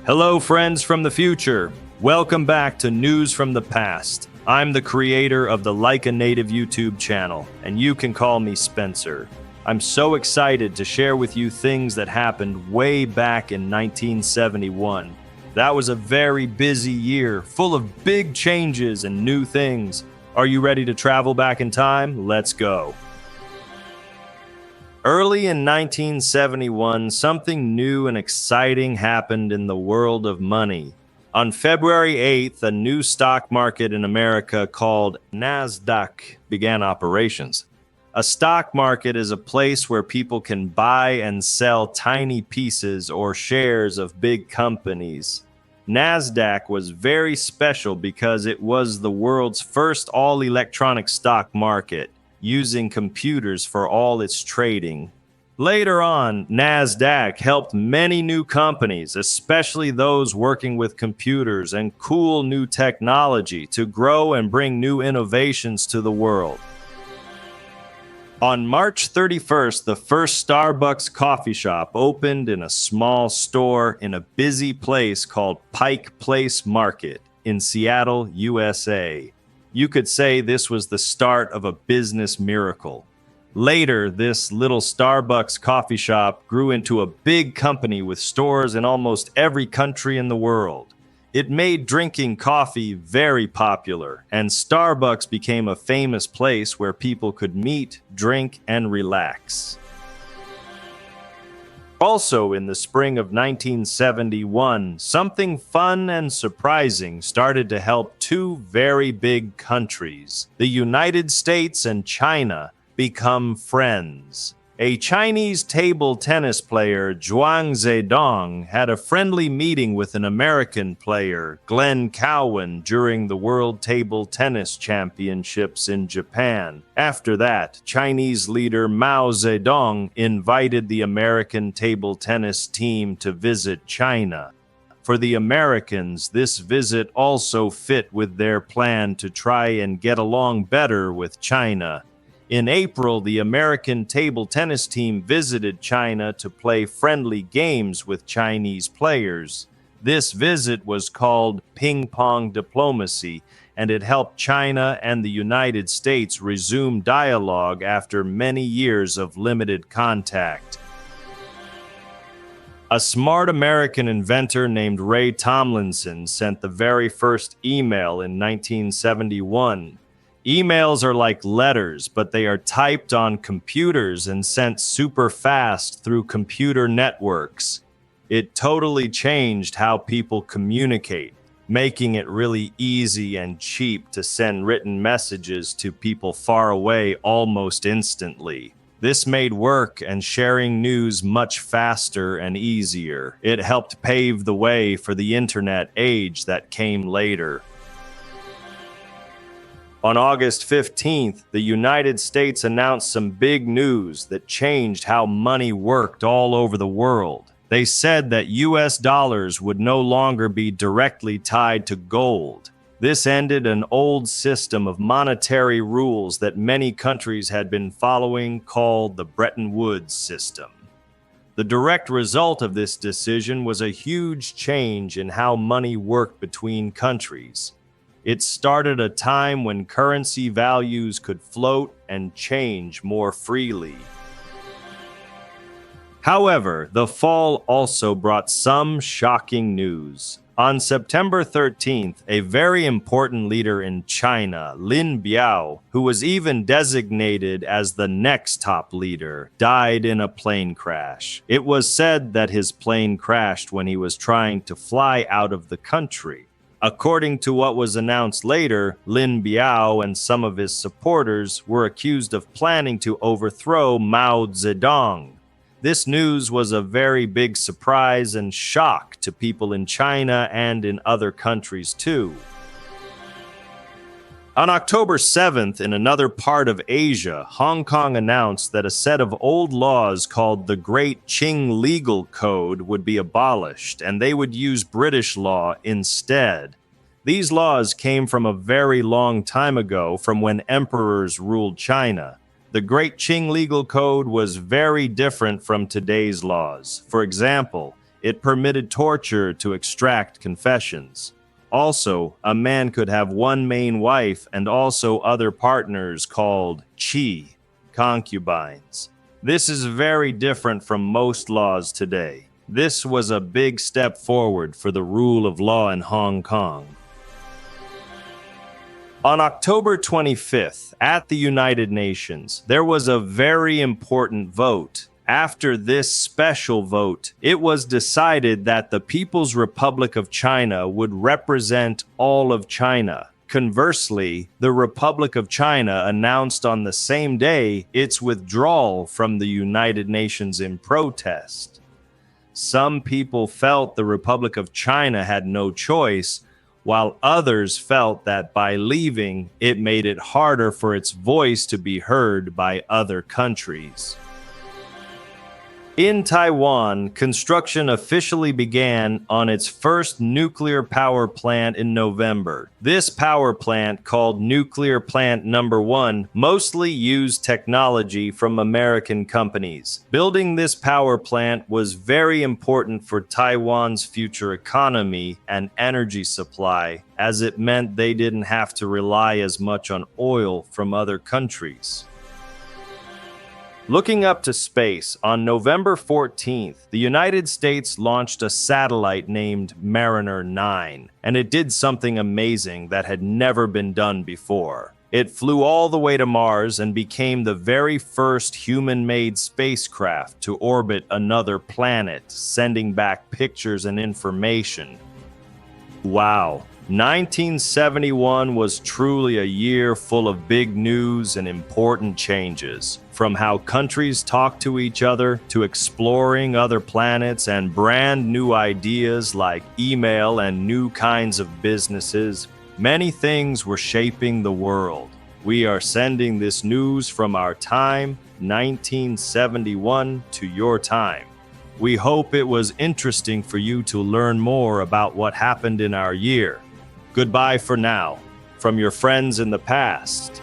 Hello, friends from the future. Welcome back to News from the Past. I'm the creator of the Like a Native YouTube channel, and you can call me Spencer. I'm so excited to share with you things that happened way back in 1971. That was a very busy year, full of big changes and new things. Are you ready to travel back in time? Let's go. Early in 1971, something new and exciting happened in the world of money. On February 8th, a new stock market in America called NASDAQ began operations. A stock market is a place where people can buy and sell tiny pieces or shares of big companies. NASDAQ was very special because it was the world's first all-electronic stock market, using computers for all its trading. Later on, NASDAQ helped many new companies, especially those working with computers and cool new technology, to grow and bring new innovations to the world. On March 31st, the first Starbucks coffee shop opened in a small store in a busy place called Pike Place Market in Seattle, USA. You could say this was the start of a business miracle. Later, this little Starbucks coffee shop grew into a big company with stores in almost every country in the world. It made drinking coffee very popular, and Starbucks became a famous place where people could meet, drink, and relax. Also, in the spring of 1971, something fun and surprising started to help two very big countries, the United States and China, become friends. A Chinese table tennis player, Zhuang Zedong, had a friendly meeting with an American player, Glenn Cowan, during the World Table Tennis Championships in Japan. After that, Chinese leader Mao Zedong invited the American table tennis team to visit China. For the Americans, this visit also fit with their plan to try and get along better with China. In April, the American table tennis team visited China to play friendly games with Chinese players. This visit was called Ping-pong diplomacy, and it helped China and the United States resume dialogue after many years of limited contact. A smart American inventor named Ray Tomlinson sent the very first email in 1971. Emails are like letters, but they are typed on computers and sent super fast through computer networks. It totally changed how people communicate, making it really easy and cheap to send written messages to people far away almost instantly. This made work and sharing news much faster and easier. It helped pave the way for the internet age that came later. On August 15th, the United States announced some big news that changed how money worked all over the world. They said that US dollars would no longer be directly tied to gold. This ended an old system of monetary rules that many countries had been following, called the Bretton Woods system. The direct result of this decision was a huge change in how money worked between countries. It started a time when currency values could float and change more freely. However, the fall also brought some shocking news. On September 13th, a very important leader in China, Lin Biao, who was even designated as the next top leader, died in a plane crash. It was said that his plane crashed when he was trying to fly out of the country. According to what was announced later, Lin Biao and some of his supporters were accused of planning to overthrow Mao Zedong. This news was a very big surprise and shock to people in China and in other countries too. On October 7th, in another part of Asia, Hong Kong announced that a set of old laws called the Great Qing Legal Code would be abolished, and they would use British law instead. These laws came from a very long time ago, from when emperors ruled China. The Great Qing Legal Code was very different from today's laws. For example, It permitted torture to extract confessions. Also, a man could have one main wife and also other partners called qi, concubines. This is very different from most laws today. This was a big step forward for the rule of law in Hong Kong. On October 25th, at the United Nations, there was a very important vote. After this special vote, it was decided that the People's Republic of China would represent all of China. Conversely, the Republic of China announced on the same day its withdrawal from the United Nations in protest. Some people felt the Republic of China had no choice, while others felt that by leaving, it made it harder for its voice to be heard by other countries. In Taiwan, construction officially began on its first nuclear power plant in November. This power plant, called Nuclear Plant Number 1, mostly used technology from American companies. Building this power plant was very important for Taiwan's future economy and energy supply, as it meant they didn't have to rely as much on oil from other countries. Looking up to space, on November 14th, the United States launched a satellite named Mariner 9, and it did something amazing that had never been done before. It flew all the way to Mars and became the very first human-made spacecraft to orbit another planet, sending back pictures and information. Wow. 1971 was truly a year full of big news and important changes. From how countries talk to each other, to exploring other planets and brand new ideas like email and new kinds of businesses, many things were shaping the world. We are sending this news from our time, 1971, to your time. We hope it was interesting for you to learn more about what happened in our year. Goodbye for now, from your friends in the past.